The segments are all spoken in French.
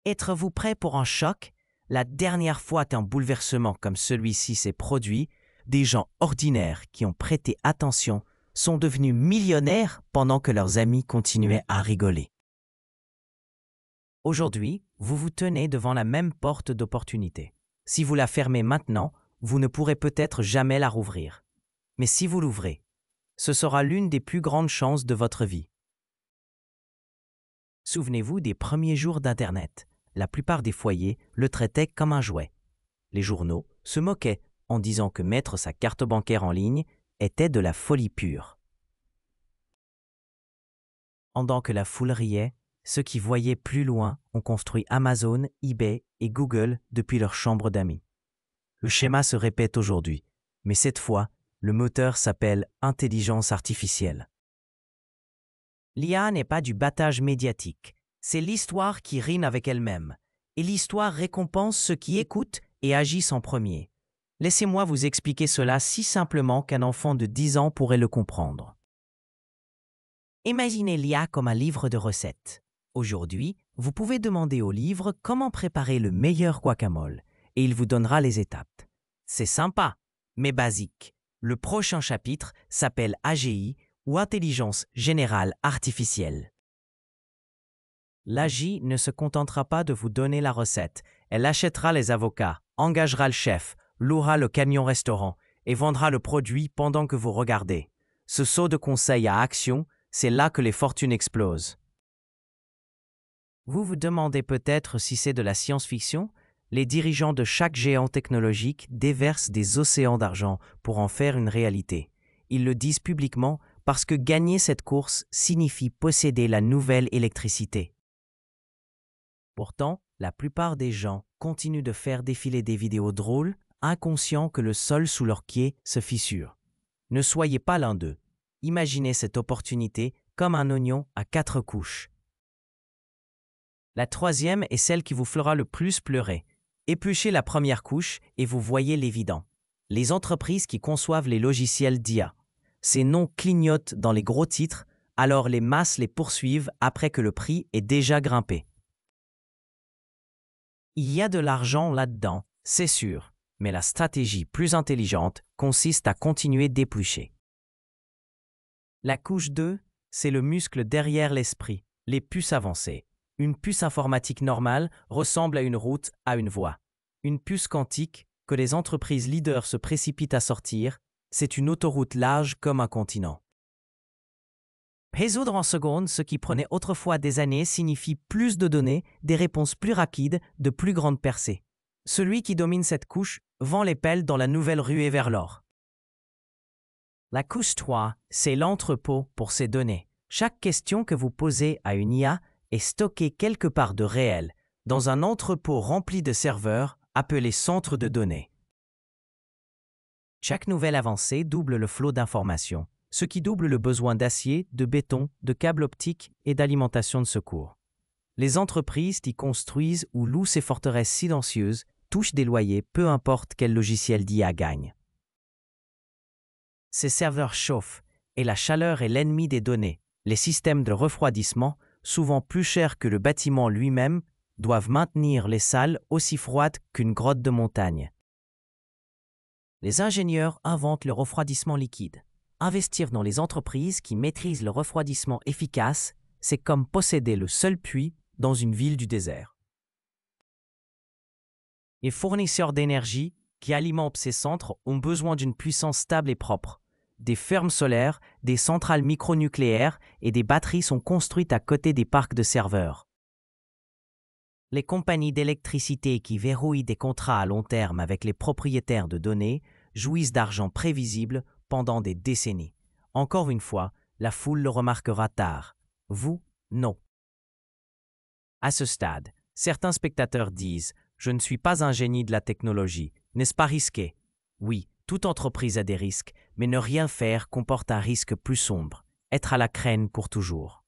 Êtes-vous prêt pour un choc? La dernière fois qu'un bouleversement comme celui-ci s'est produit, des gens ordinaires qui ont prêté attention sont devenus millionnaires pendant que leurs amis continuaient à rigoler. Aujourd'hui, vous vous tenez devant la même porte d'opportunité. Si vous la fermez maintenant, vous ne pourrez peut-être jamais la rouvrir. Mais si vous l'ouvrez, ce sera l'une des plus grandes chances de votre vie. Souvenez-vous des premiers jours d'Internet. La plupart des foyers le traitaient comme un jouet. Les journaux se moquaient en disant que mettre sa carte bancaire en ligne était de la folie pure. Pendant que la foule riait, ceux qui voyaient plus loin ont construit Amazon, eBay et Google depuis leur chambre d'amis. Le schéma se répète aujourd'hui, mais cette fois, le moteur s'appelle intelligence artificielle. L'IA n'est pas du battage médiatique, c'est l'histoire qui rime avec elle-même, et l'histoire récompense ceux qui écoutent et agissent en premier. Laissez-moi vous expliquer cela si simplement qu'un enfant de 10 ans pourrait le comprendre. Imaginez l'IA comme un livre de recettes. Aujourd'hui, vous pouvez demander au livre comment préparer le meilleur guacamole, et il vous donnera les étapes. C'est sympa, mais basique. Le prochain chapitre s'appelle AGI, ou Intelligence Générale Artificielle. L'AGI ne se contentera pas de vous donner la recette. Elle achètera les avocats, engagera le chef, louera le camion restaurant et vendra le produit pendant que vous regardez. Ce saut de conseil à action, c'est là que les fortunes explosent. Vous vous demandez peut-être si c'est de la science-fiction? Les dirigeants de chaque géant technologique déversent des océans d'argent pour en faire une réalité. Ils le disent publiquement parce que gagner cette course signifie posséder la nouvelle électricité. Pourtant, la plupart des gens continuent de faire défiler des vidéos drôles, inconscients que le sol sous leurs pieds se fissure. Ne soyez pas l'un d'eux. Imaginez cette opportunité comme un oignon à 4 couches. La troisième est celle qui vous fera le plus pleurer. Épluchez la première couche et vous voyez l'évident. Les entreprises qui conçoivent les logiciels d'IA. Ces noms clignotent dans les gros titres, alors les masses les poursuivent après que le prix est déjà grimpé. Il y a de l'argent là-dedans, c'est sûr, mais la stratégie plus intelligente consiste à continuer d'éplucher. La couche 2, c'est le muscle derrière l'esprit, les puces avancées. Une puce informatique normale ressemble à une route à une voie. Une puce quantique, que les entreprises leaders se précipitent à sortir, c'est une autoroute large comme un continent. Résoudre en secondes ce qui prenait autrefois des années signifie plus de données, des réponses plus rapides, de plus grandes percées. Celui qui domine cette couche vend les pelles dans la nouvelle ruée vers l'or. La couche 3, c'est l'entrepôt pour ces données. Chaque question que vous posez à une IA est stockée quelque part de réel, dans un entrepôt rempli de serveurs appelé centre de données. Chaque nouvelle avancée double le flot d'informations, ce qui double le besoin d'acier, de béton, de câbles optiques et d'alimentation de secours. Les entreprises qui construisent ou louent ces forteresses silencieuses touchent des loyers, peu importe quel logiciel d'IA gagne. Ces serveurs chauffent, et la chaleur est l'ennemi des données. Les systèmes de refroidissement, souvent plus chers que le bâtiment lui-même, doivent maintenir les salles aussi froides qu'une grotte de montagne. Les ingénieurs inventent le refroidissement liquide. Investir dans les entreprises qui maîtrisent le refroidissement efficace, c'est comme posséder le seul puits dans une ville du désert. Les fournisseurs d'énergie qui alimentent ces centres ont besoin d'une puissance stable et propre. Des fermes solaires, des centrales micronucléaires et des batteries sont construites à côté des parcs de serveurs. Les compagnies d'électricité qui verrouillent des contrats à long terme avec les propriétaires de données jouissent d'argent prévisible pendant des décennies. Encore une fois, la foule le remarquera tard. Vous, non. À ce stade, certains spectateurs disent « Je ne suis pas un génie de la technologie. N'est-ce pas risqué ?» Oui, toute entreprise a des risques, mais ne rien faire comporte un risque plus sombre. Être à la crène pour toujours.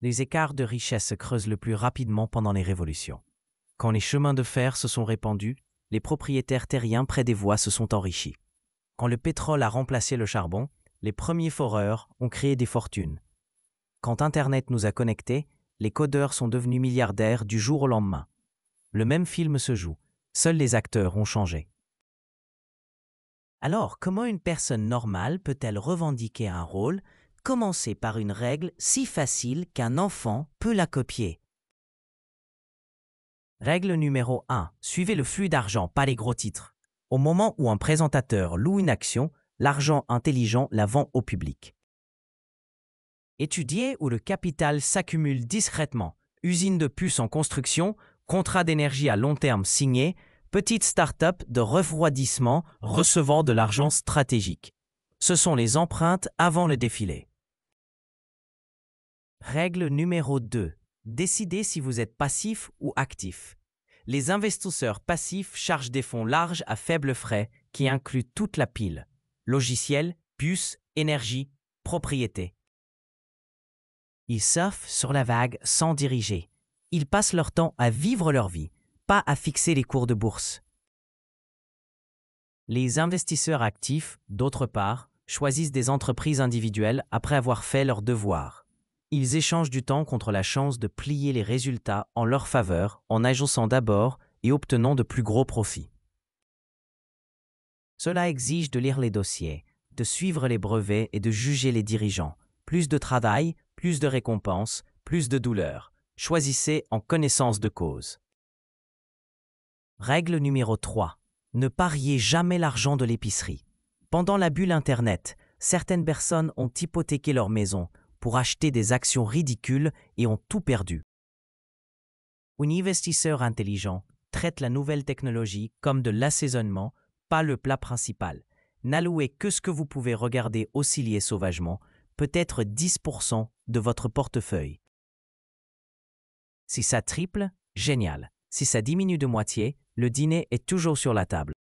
Les écarts de richesse se creusent le plus rapidement pendant les révolutions. Quand les chemins de fer se sont répandus, les propriétaires terriens près des voies se sont enrichis. Quand le pétrole a remplacé le charbon, les premiers foreurs ont créé des fortunes. Quand Internet nous a connectés, les codeurs sont devenus milliardaires du jour au lendemain. Le même film se joue, seuls les acteurs ont changé. Alors, comment une personne normale peut-elle revendiquer un rôle, commencer par une règle si facile qu'un enfant peut la copier? Règle numéro 1. Suivez le flux d'argent, pas les gros titres. Au moment où un présentateur loue une action, l'argent intelligent la vend au public. Étudiez où le capital s'accumule discrètement. Usine de puces en construction, contrat d'énergie à long terme signé, petite start-up de refroidissement recevant de l'argent stratégique. Ce sont les empreintes avant le défilé. Règle numéro 2. Décidez si vous êtes passif ou actif. Les investisseurs passifs chargent des fonds larges à faibles frais qui incluent toute la pile. Logiciels, puces, énergie, propriété. Ils surfent sur la vague sans diriger. Ils passent leur temps à vivre leur vie, pas à fixer les cours de bourse. Les investisseurs actifs, d'autre part, choisissent des entreprises individuelles après avoir fait leur devoir. Ils échangent du temps contre la chance de plier les résultats en leur faveur en agissant d'abord et obtenant de plus gros profits. Cela exige de lire les dossiers, de suivre les brevets et de juger les dirigeants. Plus de travail, plus de récompenses, plus de douleur. Choisissez en connaissance de cause. Règle numéro 3. Ne pariez jamais l'argent de l'épicerie. Pendant la bulle Internet, certaines personnes ont hypothéqué leur maison pour acheter des actions ridicules et ont tout perdu. Un investisseur intelligent traite la nouvelle technologie comme de l'assaisonnement, pas le plat principal. N'allouez que ce que vous pouvez regarder osciller sauvagement, peut-être 10% de votre portefeuille. Si ça triple, génial. Si ça diminue de moitié, le dîner est toujours sur la table.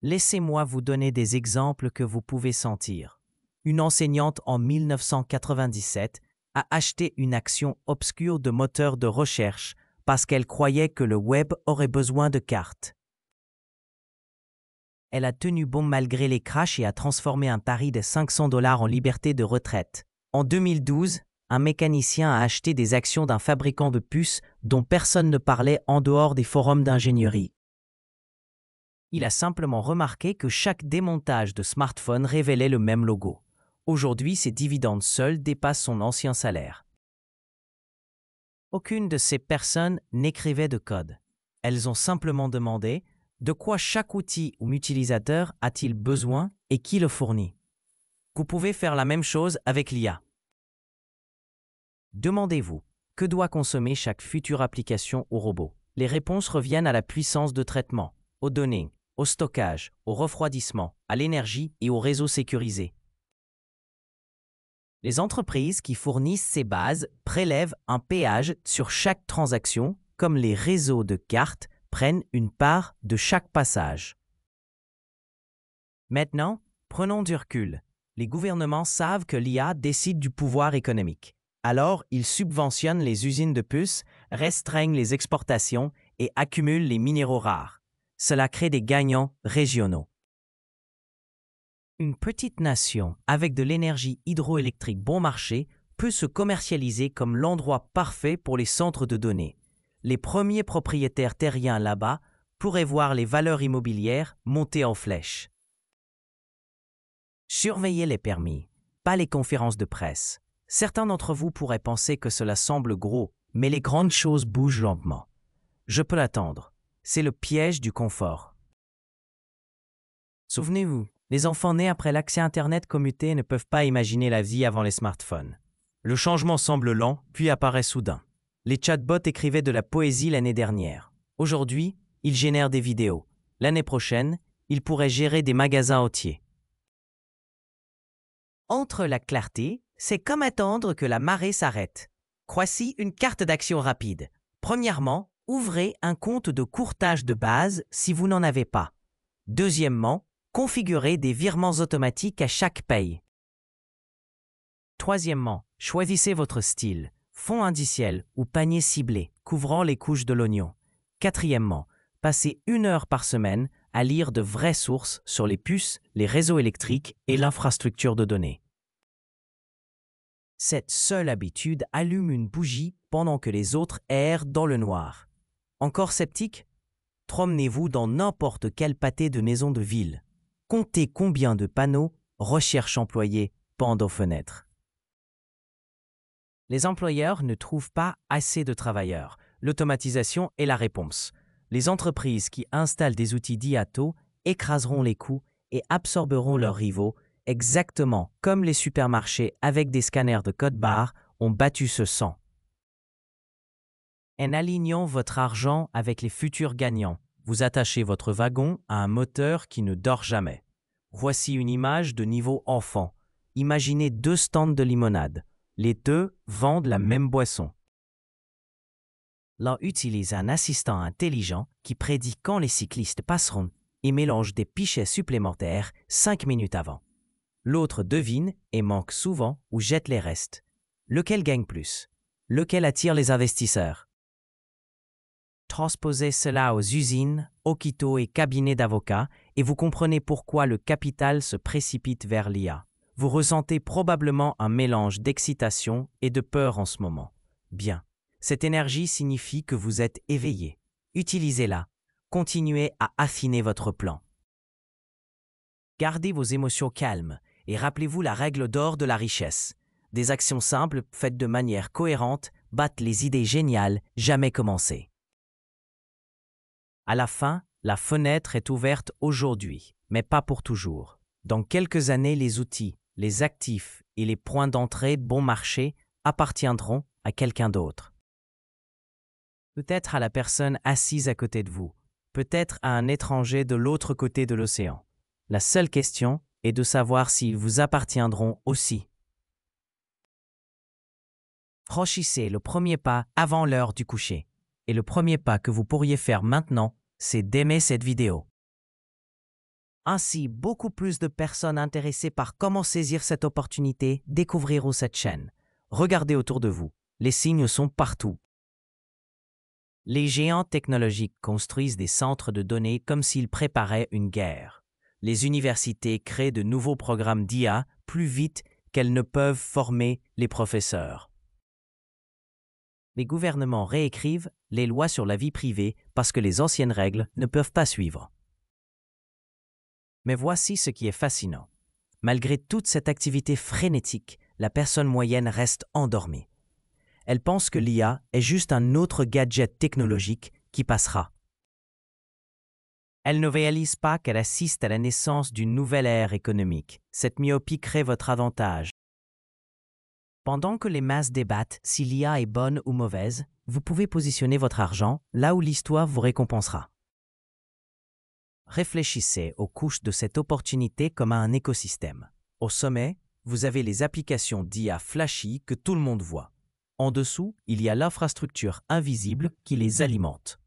Laissez-moi vous donner des exemples que vous pouvez sentir. Une enseignante en 1997 a acheté une action obscure de moteur de recherche parce qu'elle croyait que le web aurait besoin de cartes. Elle a tenu bon malgré les crashs et a transformé un pari de $500 en liberté de retraite. En 2012, un mécanicien a acheté des actions d'un fabricant de puces dont personne ne parlait en dehors des forums d'ingénierie. Il a simplement remarqué que chaque démontage de smartphone révélait le même logo. Aujourd'hui, ses dividendes seuls dépassent son ancien salaire. Aucune de ces personnes n'écrivait de code. Elles ont simplement demandé de quoi chaque outil ou utilisateur a-t-il besoin et qui le fournit. Vous pouvez faire la même chose avec l'IA. Demandez-vous, que doit consommer chaque future application ou robot? Les réponses reviennent à la puissance de traitement, aux données, au stockage, au refroidissement, à l'énergie et au réseau sécurisé. Les entreprises qui fournissent ces bases prélèvent un péage sur chaque transaction, comme les réseaux de cartes prennent une part de chaque passage. Maintenant, prenons du recul. Les gouvernements savent que l'IA décide du pouvoir économique. Alors, ils subventionnent les usines de puces, restreignent les exportations et accumulent les minéraux rares. Cela crée des gagnants régionaux. Une petite nation avec de l'énergie hydroélectrique bon marché peut se commercialiser comme l'endroit parfait pour les centres de données. Les premiers propriétaires terriens là-bas pourraient voir les valeurs immobilières monter en flèche. Surveillez les permis, pas les conférences de presse. Certains d'entre vous pourraient penser que cela semble gros, mais les grandes choses bougent lentement. Je peux l'attendre. C'est le piège du confort. Souvenez-vous, les enfants nés après l'accès Internet commuté ne peuvent pas imaginer la vie avant les smartphones. Le changement semble lent, puis apparaît soudain. Les chatbots écrivaient de la poésie l'année dernière. Aujourd'hui, ils génèrent des vidéos. L'année prochaine, ils pourraient gérer des magasins entiers. Entre la clarté, c'est comme attendre que la marée s'arrête. Voici une carte d'action rapide. Premièrement, ouvrez un compte de courtage de base si vous n'en avez pas. Deuxièmement, configurez des virements automatiques à chaque paye. Troisièmement, choisissez votre style, fond indiciel ou panier ciblé, couvrant les couches de l'oignon. Quatrièmement, passez 1 heure par semaine à lire de vraies sources sur les puces, les réseaux électriques et l'infrastructure de données. Cette seule habitude allume une bougie pendant que les autres errent dans le noir. Encore sceptique? Promenez-vous dans n'importe quel pâté de maison de ville. Comptez combien de panneaux « Recherche employée » pendent aux fenêtres. Les employeurs ne trouvent pas assez de travailleurs. L'automatisation est la réponse. Les entreprises qui installent des outils d'IA tôt écraseront les coûts et absorberont leurs rivaux, exactement comme les supermarchés avec des scanners de code barre ont battu ce sang. En alignant votre argent avec les futurs gagnants, vous attachez votre wagon à un moteur qui ne dort jamais. Voici une image de niveau enfant. Imaginez 2 stands de limonade. Les 2 vendent la même boisson. L'un utilise un assistant intelligent qui prédit quand les cyclistes passeront et mélange des pichets supplémentaires 5 minutes avant. L'autre devine et manque souvent ou jette les restes. Lequel gagne plus? Lequel attire les investisseurs? Transposez cela aux usines, hôpitaux et cabinets d'avocats et vous comprenez pourquoi le capital se précipite vers l'IA. Vous ressentez probablement un mélange d'excitation et de peur en ce moment. Bien, cette énergie signifie que vous êtes éveillé. Utilisez-la. Continuez à affiner votre plan. Gardez vos émotions calmes et rappelez-vous la règle d'or de la richesse. Des actions simples faites de manière cohérente battent les idées géniales jamais commencées. À la fin, la fenêtre est ouverte aujourd'hui, mais pas pour toujours. Dans quelques années, les outils, les actifs et les points d'entrée bon marché appartiendront à quelqu'un d'autre. Peut-être à la personne assise à côté de vous, peut-être à un étranger de l'autre côté de l'océan. La seule question est de savoir s'ils vous appartiendront aussi. Franchissez le premier pas avant l'heure du coucher. Et le premier pas que vous pourriez faire maintenant, c'est d'aimer cette vidéo. Ainsi, beaucoup plus de personnes intéressées par comment saisir cette opportunité découvriront cette chaîne. Regardez autour de vous, les signes sont partout. Les géants technologiques construisent des centres de données comme s'ils préparaient une guerre. Les universités créent de nouveaux programmes d'IA plus vite qu'elles ne peuvent former les professeurs. Les gouvernements réécrivent les lois sur la vie privée parce que les anciennes règles ne peuvent pas suivre. Mais voici ce qui est fascinant. Malgré toute cette activité frénétique, la personne moyenne reste endormie. Elle pense que l'IA est juste un autre gadget technologique qui passera. Elle ne réalise pas qu'elle assiste à la naissance d'une nouvelle ère économique. Cette myopie crée votre avantage. Pendant que les masses débattent si l'IA est bonne ou mauvaise, vous pouvez positionner votre argent là où l'histoire vous récompensera. Réfléchissez aux couches de cette opportunité comme à un écosystème. Au sommet, vous avez les applications d'IA flashy que tout le monde voit. En dessous, il y a l'infrastructure invisible qui les alimente.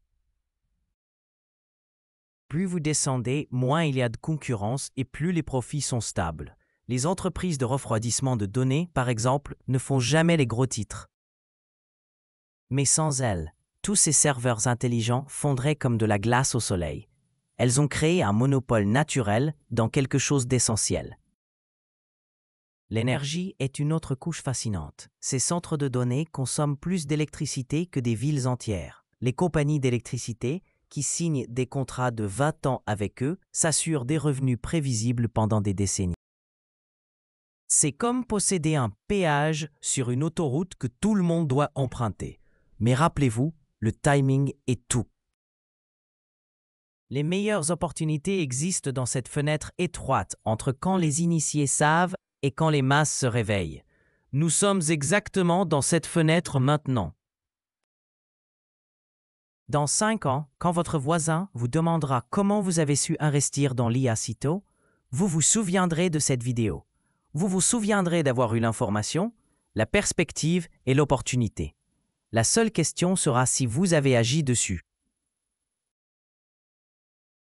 Plus vous descendez, moins il y a de concurrence et plus les profits sont stables. Les entreprises de refroidissement de données, par exemple, ne font jamais les gros titres. Mais sans elles, tous ces serveurs intelligents fondraient comme de la glace au soleil. Elles ont créé un monopole naturel dans quelque chose d'essentiel. L'énergie est une autre couche fascinante. Ces centres de données consomment plus d'électricité que des villes entières. Les compagnies d'électricité, qui signent des contrats de 20 ans avec eux, s'assurent des revenus prévisibles pendant des décennies. C'est comme posséder un péage sur une autoroute que tout le monde doit emprunter. Mais rappelez-vous, le timing est tout. Les meilleures opportunités existent dans cette fenêtre étroite entre quand les initiés savent et quand les masses se réveillent. Nous sommes exactement dans cette fenêtre maintenant. Dans 5 ans, quand votre voisin vous demandera comment vous avez su investir dans l'IA si tôt, vous vous souviendrez de cette vidéo. Vous vous souviendrez d'avoir eu l'information, la perspective et l'opportunité. La seule question sera si vous avez agi dessus.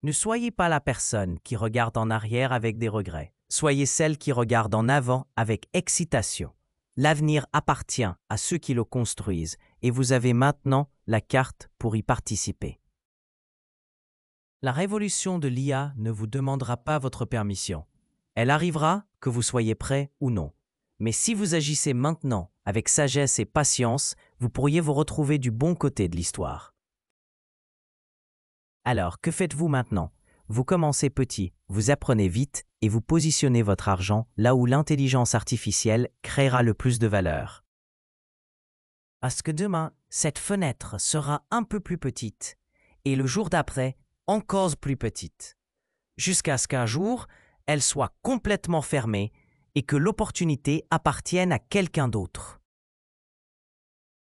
Ne soyez pas la personne qui regarde en arrière avec des regrets. Soyez celle qui regarde en avant avec excitation. L'avenir appartient à ceux qui le construisent et vous avez maintenant la carte pour y participer. La révolution de l'IA ne vous demandera pas votre permission. Elle arrivera que vous soyez prêt ou non. Mais si vous agissez maintenant avec sagesse et patience, vous pourriez vous retrouver du bon côté de l'histoire. Alors, que faites-vous maintenant? Vous commencez petit, vous apprenez vite et vous positionnez votre argent là où l'intelligence artificielle créera le plus de valeur. Parce que demain, cette fenêtre sera un peu plus petite et le jour d'après, encore plus petite. Jusqu'à ce qu'un jour, elle soit complètement fermée et que l'opportunité appartienne à quelqu'un d'autre.